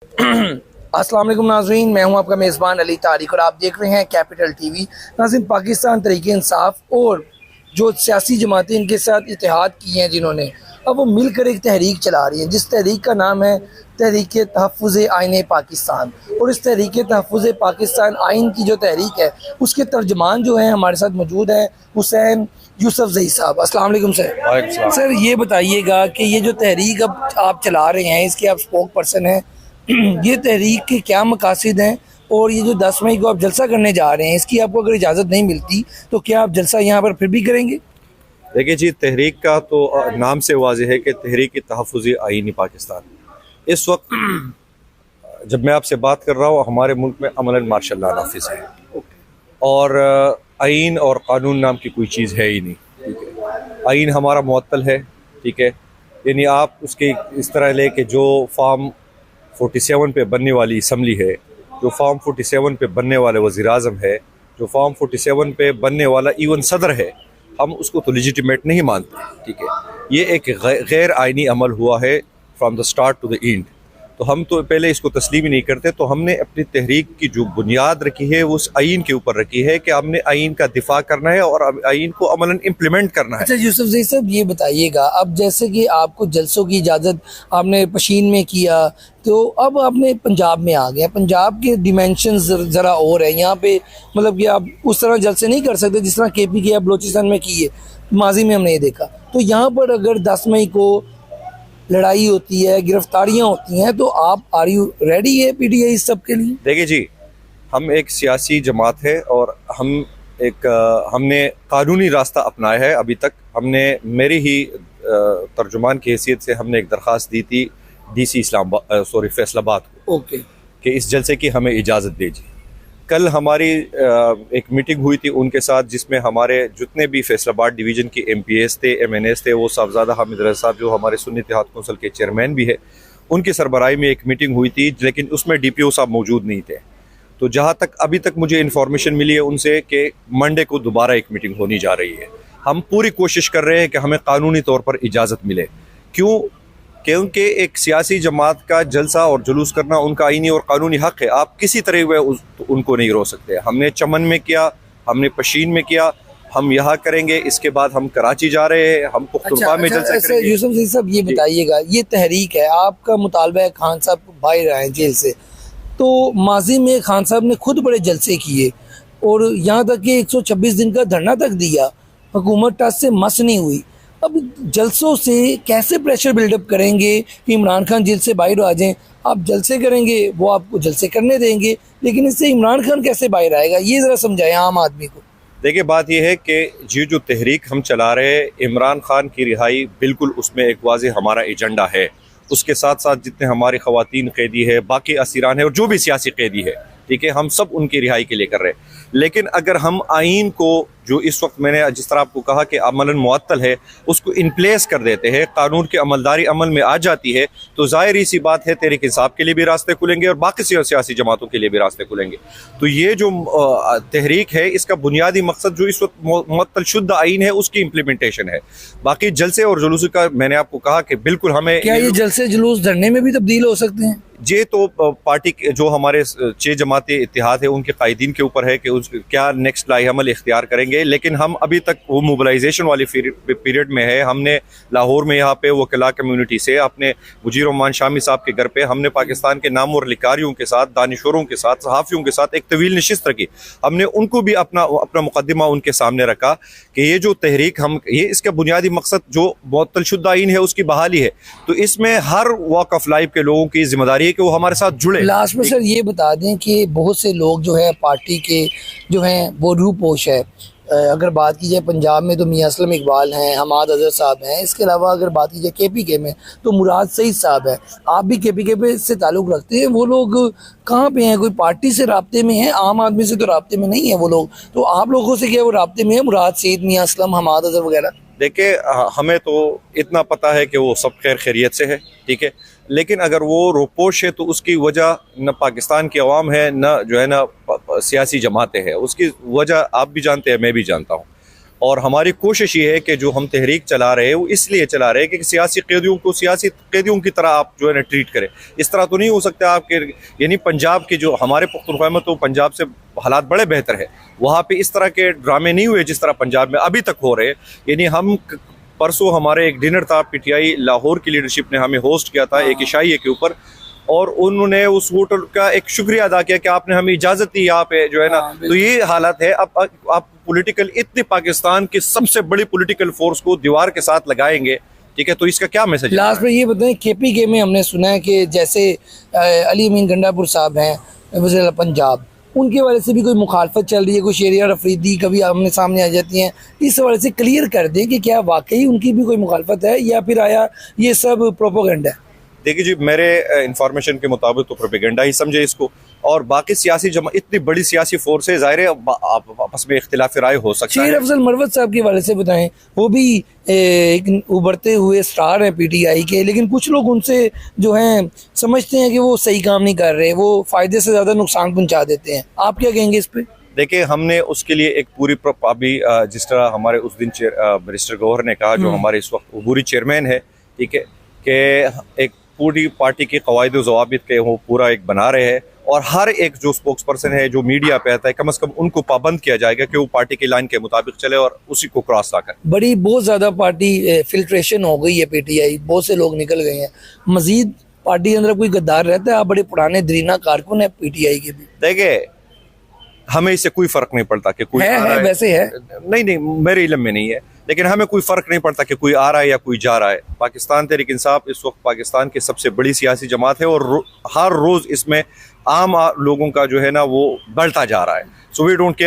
अस्सलाम वालेकुम नाज़रीन, मैं हूं आपका मेज़बान अली तारिक और आप देख रहे हैं कैपिटल टीवी। नाज़रीन, पाकिस्तान तहरीक इंसाफ और जो सियासी जमातें इनके साथ इत्तेहाद की हैं जिन्होंने, अब वो मिलकर एक तहरीक चला रही हैं जिस तहरीक का नाम है तहरीक तहफ़्फ़ुज़ आइन पाकिस्तान। और इस तहरीक तहफ़्फ़ुज़ पाकिस्तान आइन की जो तहरीक है उसके तर्जमान जो हैं हमारे साथ मौजूद हैं हुसैन यूसुफ ज़ई साहब। अस्सलाम वालेकुम सर। सर ये बताइएगा कि ये जो तहरीक अब आप चला रहे हैं, इसके आप स्पोक पर्सन हैं, ये तहरीक के क्या मकासद हैं और ये जो 10 मई को आप जलसा करने जा रहे हैं इसकी आपको अगर इजाज़त नहीं मिलती तो क्या आप जलसा यहाँ पर फिर भी करेंगे? देखिए जी, तहरीक का तो नाम से वाज़ेह है कि तहरीक तहफ़्फ़ुज़ आइन पाकिस्तान। इस वक्त जब मैं आपसे बात कर रहा हूँ हमारे मुल्क में अमलन मार्शल लॉ नाफिज है और आइन और कानून नाम की कोई चीज़ है ही नहीं। ठीक है, आइन हमारा मुअत्तल है। ठीक है, यानी आप उसके इस तरह ले कि जो फॉर्म 47 पे बनने वाली असम्बली है, जो फॉर्म 47 पे बनने वाले वज़ीर आज़म है, जो फॉर्म 47 पे बनने वाला इवन सदर है, हम उसको तो लेजिटिमेट नहीं मानते। ठीक है, ये एक गैर आइनी अमल हुआ है from the start to the end. तो हम तो पहले इसको तस्लीम ही नहीं करते। तो हमने अपनी तहरीक की जो बुनियाद रखी है वो उस आइन के ऊपर रखी है कि हमने आइन का दिफा करना है और आइन को अमलन इम्प्लीमेंट करना है। अच्छा यूसुफ ज़ई साहब, ये बताइएगा, अब जैसे कि आपको जलसों की इजाज़त आपने पशीन में किया तो अब आपने पंजाब में आ गया, पंजाब के डिमेंशन ज़रा और है यहाँ पे, मतलब कि आप उस तरह जलसे नहीं कर सकते जिस तरह KP के या बलोचिस्तान में किए, माजी में हमने ये देखा। तो यहाँ पर अगर 10 मई को लड़ाई होती है, गिरफ्तारियां होती हैं, तो आप आर यू रेडी है PTI इस सब के लिए? देखिए जी, हम एक सियासी जमात है और हमने कानूनी रास्ता अपनाया है। अभी तक हमने मेरी ही तर्जुमान की हैसियत से हमने एक दरख्वास्त दी थी DC फैसलाबाद को कि इस जलसे की हमें इजाज़त दीजिए। कल हमारी एक मीटिंग हुई थी उनके साथ जिसमें हमारे जितने भी फैसलाबाद डिवीज़न के MPs थे, MNAs थे, वो साहबजादा हामिद रज़ा साहब जो हमारे सुन्नी इत्तेहाद कौंसिल के चेयरमैन भी है, उनकी सरबराही में एक मीटिंग हुई थी, लेकिन उसमें DPO साहब मौजूद नहीं थे। तो जहाँ तक अभी तक मुझे इन्फॉर्मेशन मिली है उनसे कि मंडे को दोबारा एक मीटिंग होनी जा रही है। हम पूरी कोशिश कर रहे हैं कि हमें कानूनी तौर पर इजाज़त मिले। क्यों? क्योंकि एक सियासी जमात का जलसा और जुलूस करना उनका आईनी और कानूनी हक है। आप किसी तरह वह उनको नहीं रोक सकते। हमने चमन में किया, हमने पशीन में किया, हम यहाँ करेंगे, इसके बाद हम कराची जा रहे हैं, हम पुख्तनख्वा में जलसा करेंगे। यूसुफ ज़ई साहब, ये बताइएगा, ये तहरीक है, आपका मुतालबा है खान साहब बाहर आए जेल से, तो माजी में खान साहब ने खुद बड़े जलसे किए और यहाँ तक कि 126 दिन का धरना तक दिया, हुकूमत टस से मस नहीं हुई। अब जलसों से कैसे प्रेशर बिल्डअप करेंगे कि इमरान खान जेल से बाहर आ जाएं? आप जलसे करेंगे, वो आपको जलसे करने देंगे, लेकिन इससे इमरान खान कैसे बाहर आएगा, ये ज़रा समझाएं आम आदमी को। देखिए, बात यह है कि जो तहरीक हम चला रहे हैं, इमरान खान की रिहाई बिल्कुल उसमें एक वाज़ेह हमारा एजेंडा है। उसके साथ साथ जितने हमारी ख़वातीन कैदी है, बाकी असीरान है और जो भी सियासी कैदी है, ठीक है, हम सब उनकी रिहाई के लिए कर रहे हैं। लेकिन अगर हम आइन को, जो इस वक्त मैंने जिस तरह आपको कहा कि अमलन मुअत्तल है, उसको इन प्लेस कर देते हैं, कानून की अमलदारी अमल में आ जाती है, तो ज़ाहिर सी बात है तहरीक इंसाफ के लिए भी रास्ते खुलेंगे और बाकी सियासी जमातों के लिए भी रास्ते खुलेंगे। तो ये जो तहरीक है, इसका बुनियादी मकसद जो इस वक्त मुअत्तल शुद्ध आइन है उसकी इम्प्लीमेंटेशन है। बाकी जलसे और जुलूस का मैंने आपको कहा कि बिल्कुल हमें, क्या ये जलसे जुलूस धरने में भी तब्दील हो सकते हैं? ये तो पार्टी के जो हमारे 6 जमाती इत्तेहाद है उनके कायदीन के ऊपर है कि उस क्या नेक्स्ट लाएअमल इख्तियार करेंगे। लेकिन हम अभी तक वो मोबिलाइजेशन वाली पीरियड में है। हमने लाहौर में यहाँ पे वकला कम्युनिटी से अपने मुजीर रहमान शामी साहब के घर पे हमने पाकिस्तान के नामवर लिकारियों के साथ, दानिशोरों के साथ, सहाफ़ियों के साथ एक तवील नशिस्त रखी। हमने उनको भी अपना मुकदमा उनके सामने रखा कि ये जो तहरीक ये इसका बुनियादी मकसद जो मुअत्तल शुद्ध आइन है उसकी बहाली है। तो इसमें हर वॉक ऑफ लाइफ के लोगों की जिम्मेदारी कि वो हमारे साथ जुड़े। लास्ट में सर ये बता दें कि बहुत से लोग जो है पार्टी के जो हैं वो रूपोश है। अगर बात की जाए पंजाब में तो मियां असलम इकबाल हैं, हमाद अजहर साहब हैं, इसके अलावा अगर बात की जाए KPK में तो मुराद सईद साहब है। आप भी KPK से ताल्लुक़ रखते हैं, वो लोग कहाँ पे हैं? कोई पार्टी से राब्ते में हैं? आम आदमी से तो राब्ते में नहीं है वो लोग, तो आप लोगों से क्या वो राब्ते में है? मुराद सईद, मियां असलम, हमाद अजहर वगैरह। देखिए, हमें तो इतना पता है कि वो सब खैर खैरियत से है, ठीक है, लेकिन अगर वो रोपोश है तो उसकी वजह न पाकिस्तान की अवाम है, न जो है ना सियासी जमातें हैं। उसकी वजह आप भी जानते हैं, मैं भी जानता हूँ। और हमारी कोशिश ये है कि जो हम तहरीक चला रहे हैं वो इसलिए चला रहे हैं कि सियासी कैदियों को सियासी कैदियों की तरह आप जो है ना ट्रीट करें। इस तरह तो नहीं हो सकता आपके, यानी पंजाब के जो हमारे पुख्तनख्वा में तो पंजाब से हालात बड़े बेहतर है, वहाँ पे इस तरह के ड्रामे नहीं हुए जिस तरह पंजाब में अभी तक हो रहे। यानी हम परसों हमारे एक डिनर था, पीटीआई लाहौर की लीडरशिप ने हमें होस्ट किया था एक इशाइये के ऊपर, और उन्होंने उस होटल का एक शुक्रिया अदा किया कि आपने हमें इजाज़त दी यहाँ पे जो है ना। तो ये हालत है। अब आप पॉलिटिकल इतने पाकिस्तान की सबसे बड़ी पॉलिटिकल फोर्स को दीवार के साथ लगाएंगे, ठीक है, तो इसका क्या मैसेज? लास्ट में ये बताएं, KPK में हमने सुना है कि जैसे अली अमीन गंडापुर साहब हैं वज़ीर पंजाब, उनके वाले से भी कोई मुखालफत चल रही है, कोई शेरिया अफरीदी कभी आमने सामने आ जाती हैं, इस वाले से क्लियर कर दें कि क्या वाकई उनकी भी कोई मुखालफत है या फिर आया ये सब प्रोपोगेंडा है? देखिए जी, मेरे इंफॉर्मेशन के मुताबिक तो प्रोपेगेंडा ही समझे इसको, और बाकी सियासी इतनी बड़ी सियासी फोर्स है, ज़ाहिर है आपस में इख्तिलाफ राय हो सकता है। शेर अफजल मरवत साहब के वाले से बताएं, वो भी एक उभरते हुए स्टार हैं PTI के, लेकिन कुछ लोग उनसे जो हैं समझते हैं कि वो सही काम नहीं कर रहे, वो फ़ायदे से ज़्यादा नुकसान पहुँचा देते हैं। आप क्या कहेंगे इस पर? देखिए, हमने उसके लिए एक पूरी अभी जिस तरह हमारे उस दिन मिनिस्टर गौहर ने कहा, जो हमारे इस वक्त अबूरी चेयरमैन है, ठीक है, कि एक पूरी पार्टी के कवायद व ज़वाबित के वो पूरा एक बना रहे हैं, और हर एक जो स्पोक्स पर्सन है जो मीडिया पे आता है, कम से कम उनको पाबंद किया जाएगा कि वो पार्टी की लाइन के मुताबिक चले और उसी को क्रॉस ना करे। बहुत ज़्यादा पार्टी फिल्ट्रेशन हो गई है PTI, बहुत से लोग निकल गए हैं। मजीद पार्टी के अंदर कोई गद्दार रहता है? आप बड़े पुराने दरीना कारकुन है PTI के भी। देखिए, हमें इससे कोई फर्क नहीं पड़ता कि कोई है वैसे है, नहीं, मेरे इल्म में नहीं है, लेकिन हमें कोई फर्क नहीं पड़ता कि कोई आ रहा है या कोई जा रहा है। पाकिस्तान तहरीक इंसाफ इस वक्त पाकिस्तान की सबसे बड़ी सियासी जमात है, और हर रोज इसमें आम लोगों का जो है ना वो बढ़ता जा रहा है। So we don't care.